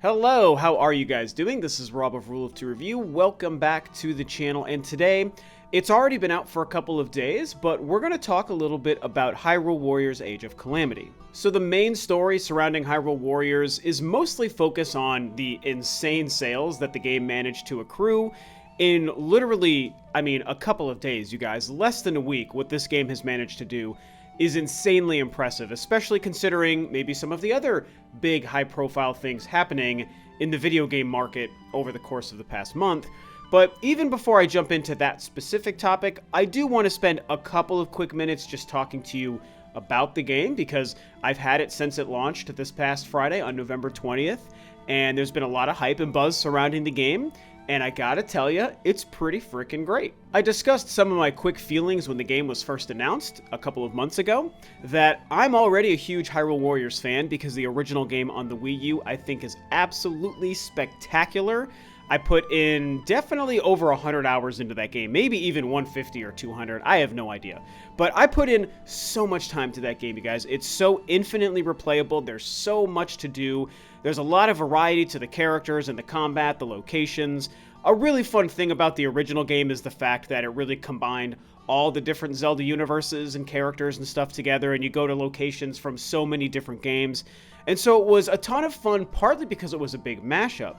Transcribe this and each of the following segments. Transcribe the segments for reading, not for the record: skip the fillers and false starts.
Hello, how are you guys doing? This is Rob of Rule of Two Review. Welcome back to the channel, and today, it's already been out for a couple of days, but we're going to talk a little bit about Hyrule Warriors Age of Calamity. So the main story surrounding Hyrule Warriors is mostly focused on the insane sales that the game managed to accrue in literally, a couple of days, you guys. Less than a week, what this game has managed to do is insanely impressive, especially considering maybe some of the other big high-profile things happening in the video game market over the course of the past month. But even before I jump into that specific topic, I do want to spend a couple of quick minutes just talking to you about the game, because I've had it since it launched this past Friday on November 20th, and there's been a lot of hype and buzz surrounding the game. And I gotta tell you, it's pretty freaking great. I discussed some of my quick feelings when the game was first announced a couple of months ago, that I'm already a huge Hyrule Warriors fan because the original game on the Wii U I think is absolutely spectacular. I put in definitely over 100 hours into that game, maybe even 150 or 200, I have no idea. But I put in so much time to that game, you guys. It's so infinitely replayable, there's so much to do, there's a lot of variety to the characters and the combat, the locations. A really fun thing about the original game is the fact that it really combined all the different Zelda universes and characters and stuff together, and you go to locations from so many different games. And so it was a ton of fun, partly because it was a big mashup.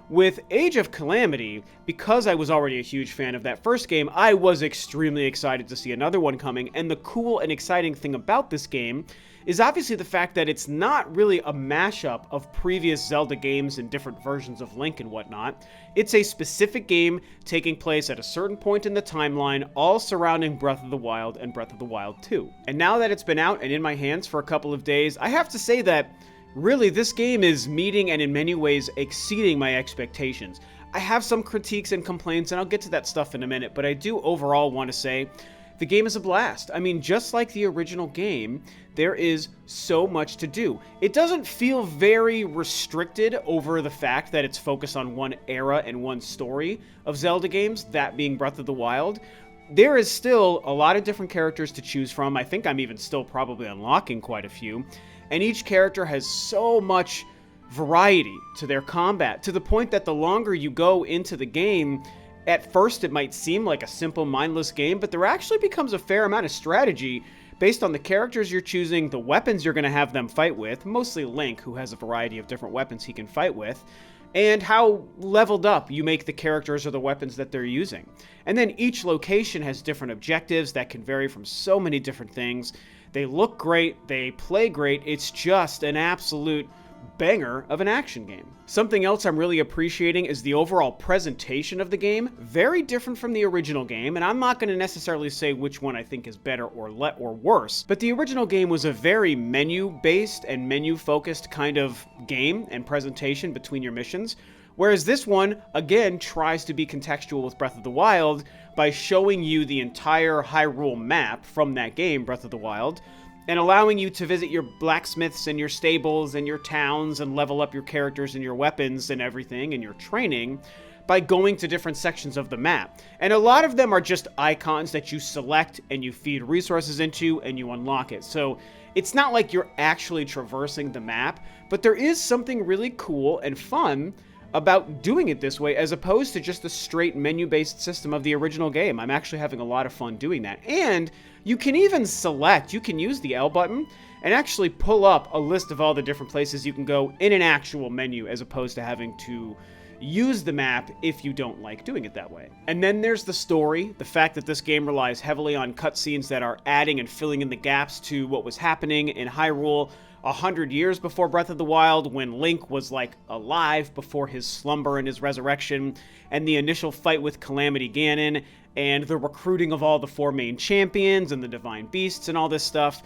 With Age of Calamity, because I was already a huge fan of that first game, I was extremely excited to see another one coming, and the cool and exciting thing about this game is obviously the fact that it's not really a mashup of previous Zelda games and different versions of Link and whatnot. It's a specific game taking place at a certain point in the timeline, all surrounding Breath of the Wild and Breath of the Wild 2. And now that it's been out and in my hands for a couple of days, I have to say that really, this game is meeting and in many ways exceeding my expectations. I have some critiques and complaints, and I'll get to that stuff in a minute, but I do overall want to say the game is a blast. Just like the original game, there is so much to do. It doesn't feel very restricted over the fact that it's focused on one era and one story of Zelda games, that being Breath of the Wild. There is still a lot of different characters to choose from. I think I'm even still probably unlocking quite a few. And each character has so much variety to their combat, to the point that the longer you go into the game, at first it might seem like a simple, mindless game, but there actually becomes a fair amount of strategy based on the characters you're choosing, the weapons you're going to have them fight with, mostly Link, who has a variety of different weapons he can fight with, and how leveled up you make the characters or the weapons that they're using. And then each location has different objectives that can vary from so many different things. They look great, they play great, it's just an absolute banger of an action game. Something else I'm really appreciating is the overall presentation of the game. Very different from the original game, and I'm not going to necessarily say which one I think is better or worse, but the original game was a very menu-based and menu-focused kind of game and presentation between your missions, whereas this one, again, tries to be contextual with Breath of the Wild by showing you the entire Hyrule map from that game, Breath of the Wild, and allowing you to visit your blacksmiths and your stables and your towns and level up your characters and your weapons and everything and your training by going to different sections of the map. And a lot of them are just icons that you select and you feed resources into and you unlock it. So it's not like you're actually traversing the map, but there is something really cool and fun about doing it this way as opposed to just the straight menu-based system of the original game. I'm actually having a lot of fun doing that. And you can even select, you can use the L button and actually pull up a list of all the different places you can go in an actual menu as opposed to having to use the map if you don't like doing it that way. And then there's the story, the fact that this game relies heavily on cutscenes that are adding and filling in the gaps to what was happening in Hyrule 100 years before Breath of the Wild, when Link was alive before his slumber and his resurrection, and the initial fight with Calamity Ganon, and the recruiting of all the four main champions and the divine beasts and all this stuff.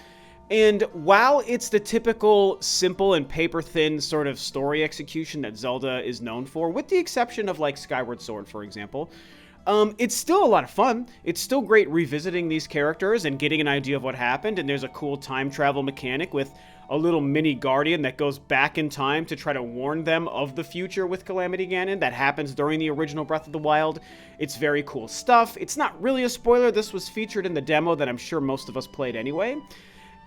And while it's the typical simple and paper-thin sort of story execution that Zelda is known for, with the exception of Skyward Sword, for example, it's still a lot of fun. It's still great revisiting these characters and getting an idea of what happened, and there's a cool time travel mechanic with a little mini guardian that goes back in time to try to warn them of the future with Calamity Ganon that happens during the original Breath of the Wild. It's very cool stuff. It's not really a spoiler. This was featured in the demo that I'm sure most of us played anyway.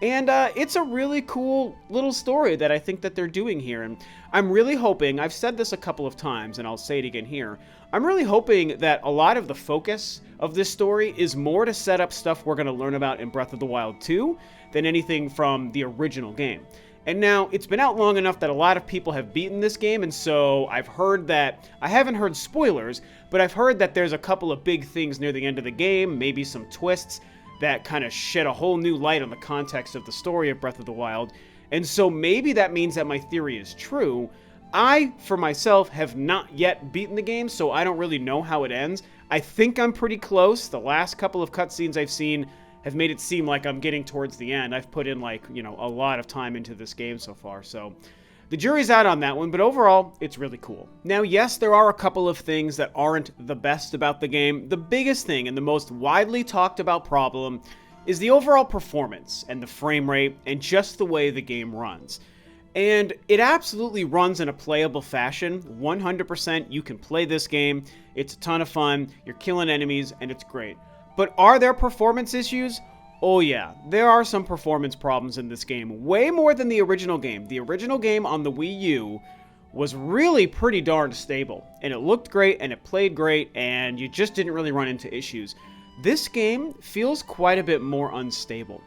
And it's a really cool little story that I think that they're doing here. And I'm really hoping, I've said this a couple of times and I'll say it again here, I'm really hoping that a lot of the focus of this story is more to set up stuff we're going to learn about in Breath of the Wild 2 than anything from the original game. And now, it's been out long enough that a lot of people have beaten this game, and so I've heard that, I haven't heard spoilers, but I've heard that there's a couple of big things near the end of the game, maybe some twists that kind of shed a whole new light on the context of the story of Breath of the Wild. And so maybe that means that my theory is true. I, for myself, have not yet beaten the game, so I don't really know how it ends. I think I'm pretty close. The last couple of cutscenes I've seen have made it seem like I'm getting towards the end. I've put in, like, you know, a lot of time into this game so far, so the jury's out on that one, but overall, it's really cool. Now, yes, there are a couple of things that aren't the best about the game. The biggest thing and the most widely talked about problem is the overall performance and the frame rate and just the way the game runs. And it absolutely runs in a playable fashion. 100% you can play this game. It's a ton of fun. You're killing enemies, and it's great. But are there performance issues? Oh yeah, there are some performance problems in this game, way more than the original game. The original game on the Wii U was really pretty darn stable, and it looked great, and it played great, and you just didn't really run into issues. This game feels quite a bit more unstable.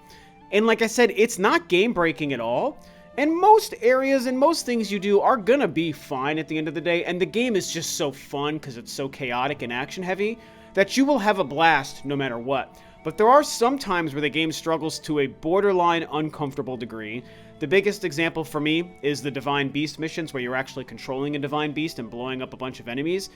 And like I said, it's not game-breaking at all, and most areas and most things you do are gonna be fine at the end of the day, and the game is just so fun because it's so chaotic and action-heavy that you will have a blast no matter what. But there are some times where the game struggles to a borderline uncomfortable degree. The biggest example for me is the Divine Beast missions where you're actually controlling a Divine Beast and blowing up a bunch of enemies.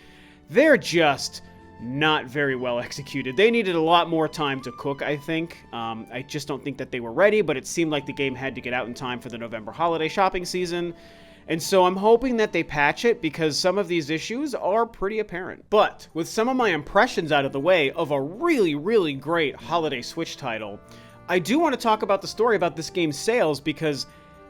They're just not very well executed. They needed a lot more time to cook, I think. I just don't think that they were ready, but it seemed like the game had to get out in time for the November holiday shopping season. And so I'm hoping that they patch it because some of these issues are pretty apparent. But with some of my impressions out of the way of a really, really great holiday Switch title, I do want to talk about the story about this game's sales because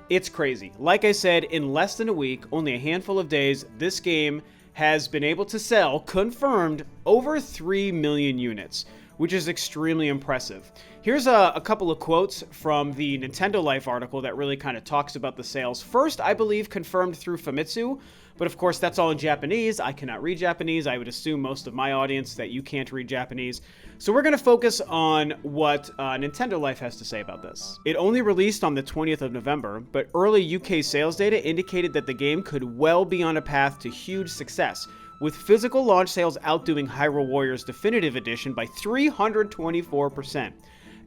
it's crazy. Like I said, in less than a week, only a handful of days, this game has been able to sell, confirmed, over 3 million units, which is extremely impressive. Here's a couple of quotes from the Nintendo Life article that really kind of talks about the sales. First, I believe confirmed through Famitsu, but of course that's all in Japanese. I cannot read Japanese. I would assume most of my audience that you can't read Japanese. So we're going to focus on what Nintendo Life has to say about this. It only released on the 20th of November, but early UK sales data indicated that the game could well be on a path to huge success, with physical launch sales outdoing Hyrule Warriors Definitive Edition by 324%.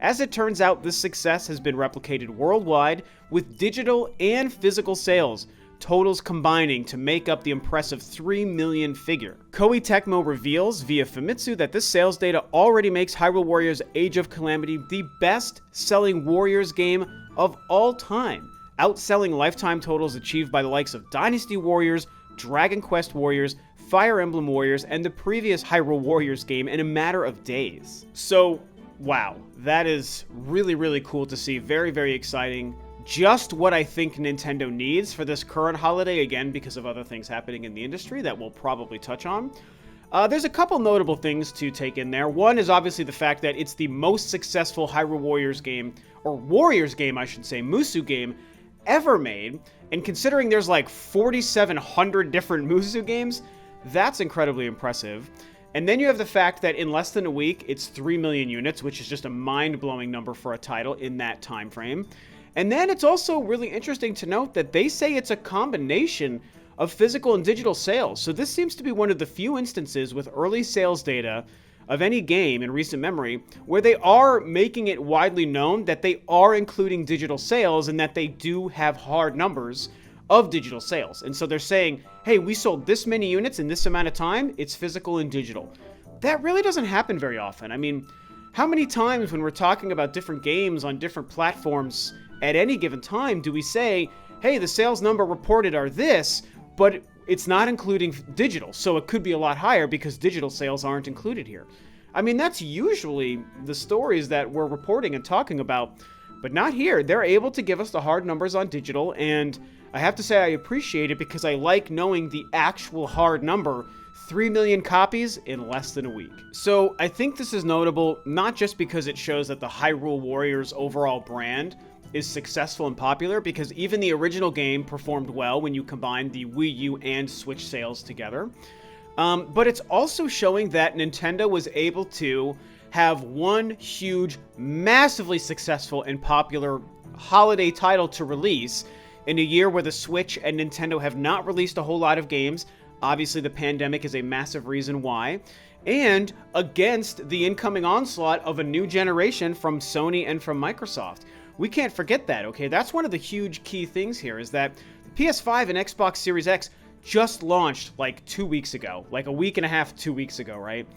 As it turns out, this success has been replicated worldwide, with digital and physical sales totals combining to make up the impressive 3 million figure. Koei Tecmo reveals via Famitsu that this sales data already makes Hyrule Warriors Age of Calamity the best-selling Warriors game of all time, outselling lifetime totals achieved by the likes of Dynasty Warriors, Dragon Quest Warriors, Fire Emblem Warriors, and the previous Hyrule Warriors game in a matter of days. So, wow, that is really, really cool to see. Very, very exciting. Just what I think Nintendo needs for this current holiday, again, because of other things happening in the industry that we'll probably touch on. There's a couple notable things to take in there. One is obviously the fact that it's the most successful Hyrule Warriors game, or Warriors game, I should say, Musou game, ever made. And considering there's like 4,700 different Musou games, that's incredibly impressive. And then you have the fact that in less than a week, it's 3 million units, which is just a mind-blowing number for a title in that time frame. And then it's also really interesting to note that they say it's a combination of physical and digital sales. So this seems to be one of the few instances with early sales data of any game in recent memory where they are making it widely known that they are including digital sales and that they do have hard numbers of digital sales. And so they're saying, hey, we sold this many units in this amount of time, it's physical and digital. That really doesn't happen very often. I mean, how many times when we're talking about different games on different platforms at any given time do we say, hey, the sales number reported are this, but it's not including digital, so it could be a lot higher because digital sales aren't included here. I mean, that's usually the stories that we're reporting and talking about, but not here. They're able to give us the hard numbers on digital, and I have to say I appreciate it because I like knowing the actual hard number, 3 million copies in less than a week. So I think this is notable, not just because it shows that the Hyrule Warriors overall brand is successful and popular because even the original game performed well when you combine the Wii U and Switch sales together. But it's also showing that Nintendo was able to have one huge, massively successful and popular holiday title to release in a year where the Switch and Nintendo have not released a whole lot of games. Obviously, the pandemic is a massive reason why. And against the incoming onslaught of a new generation from Sony and from Microsoft. We can't forget that, okay? That's one of the huge key things here is that the PS5 and Xbox Series X just launched like 2 weeks ago, like a week and a half, 2 weeks ago, right?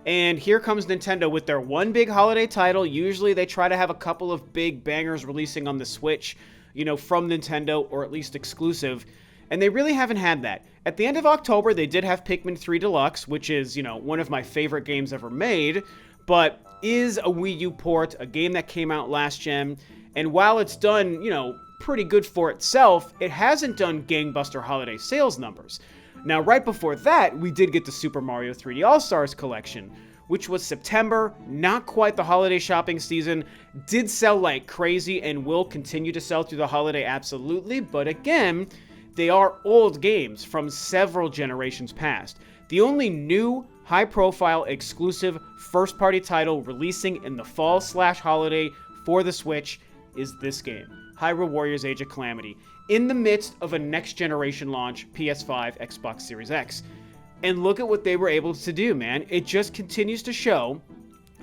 And here comes Nintendo with their one big holiday title. Usually they try to have a couple of big bangers releasing on the Switch, you know, from Nintendo, or at least exclusive. And they really haven't had that. At the end of October, they did have Pikmin 3 Deluxe, which is, you know, one of my favorite games ever made, but is a Wii U port, a game that came out last gen. And while it's done, you know, pretty good for itself, it hasn't done gangbuster holiday sales numbers. Now, right before that, we did get the Super Mario 3D All-Stars collection, which was September, not quite the holiday shopping season, did sell like crazy and will continue to sell through the holiday absolutely, but again, they are old games from several generations past. The only new, high-profile, exclusive, first-party title releasing in the fall/holiday for the Switch is this game, Hyrule Warriors Age of Calamity, in the midst of a next-generation launch, PS5, Xbox Series X. And look at what they were able to do, man. It just continues to show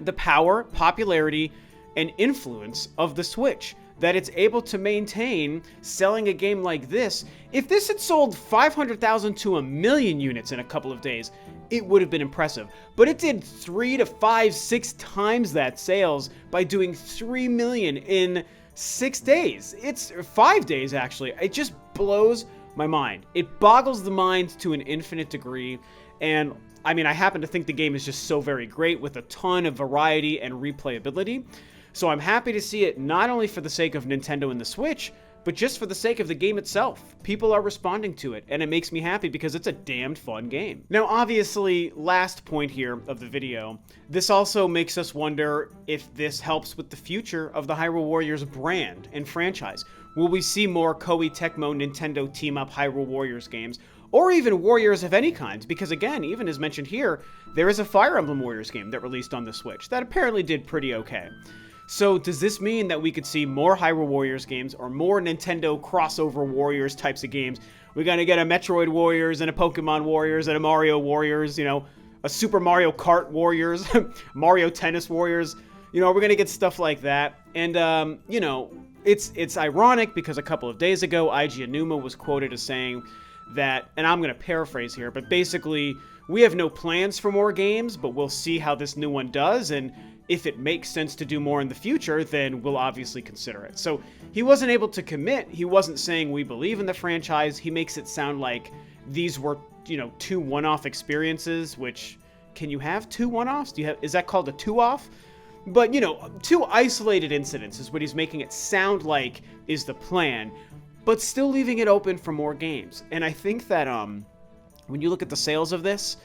the power, popularity, and influence of the Switch, that it's able to maintain selling a game like this. If this had sold 500,000 to 1 million units in a couple of days, it would have been impressive. But it did 3 to 5, 6 times that sales by doing 3 million in 6 days. It's 5 days, actually. It just blows my mind. It boggles the mind to an infinite degree. And I mean, I happen to think the game is just so very great with a ton of variety and replayability. So I'm happy to see it not only for the sake of Nintendo and the Switch, but just for the sake of the game itself. People are responding to it, and it makes me happy because it's a damned fun game. Now, obviously, last point here of the video, this also makes us wonder if this helps with the future of the Hyrule Warriors brand and franchise. Will we see more Koei Tecmo Nintendo team-up Hyrule Warriors games, or even Warriors of any kind? Because again, even as mentioned here, there is a Fire Emblem Warriors game that released on the Switch that apparently did pretty okay. So does this mean that we could see more Hyrule Warriors games or more Nintendo crossover Warriors types of games? We're going to get a Metroid Warriors and a Pokemon Warriors and a Mario Warriors, you know, a Super Mario Kart Warriors, Mario Tennis Warriors. You know, we're going to get stuff like that. And, you know, it's ironic because a couple of days ago, Eiji Aonuma was quoted as saying that, and I'm going to paraphrase here, but basically, we have no plans for more games, but we'll see how this new one does, and if it makes sense to do more in the future, then we'll obviously consider it. So he wasn't able to commit. He wasn't saying we believe in the franchise. He makes it sound like these were, you know, 2 one-off experiences, which, can you have 2 one-offs? Is that called a 2-off? But, you know, 2 isolated incidents is what he's making it sound like is the plan, but still leaving it open for more games. And I think that, when you look at the sales of this,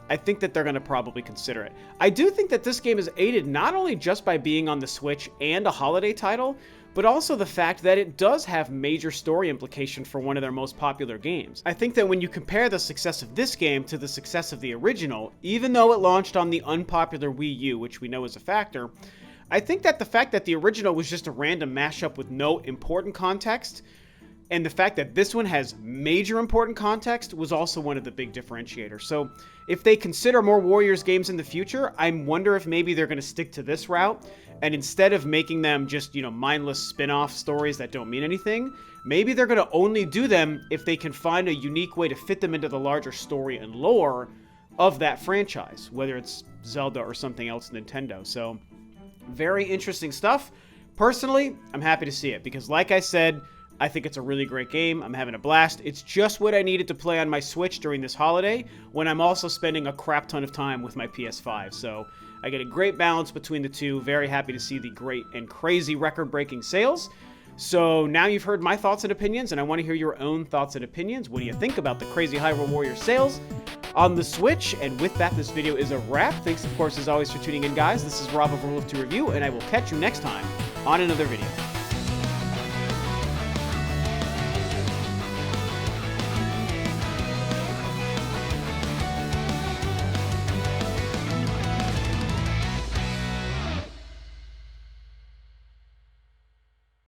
I think that they're going to probably consider it. I do think that this game is aided not only just by being on the Switch and a holiday title, but also the fact that it does have major story implication for one of their most popular games. I think that when you compare the success of this game to the success of the original, even though it launched on the unpopular Wii U, which we know is a factor, I think that the fact that the original was just a random mashup with no important context, and the fact that this one has major important context was also one of the big differentiators. So if they consider more Warriors games in the future, I wonder if maybe they're going to stick to this route. And instead of making them just, you know, mindless spin-off stories that don't mean anything, maybe they're going to only do them if they can find a unique way to fit them into the larger story and lore of that franchise, whether it's Zelda or something else Nintendo. So very interesting stuff. Personally, I'm happy to see it because, like I said, I think it's a really great game. I'm having a blast. It's just what I needed to play on my Switch during this holiday when I'm also spending a crap ton of time with my PS5. So I get a great balance between the two. Very happy to see the great and crazy record-breaking sales. So now you've heard my thoughts and opinions, and I want to hear your own thoughts and opinions. What do you think about the crazy Hyrule Warriors sales on the Switch? And with that, this video is a wrap. Thanks, of course, as always, for tuning in, guys. This is Rob of Rule of 2 Review, and I will catch you next time on another video.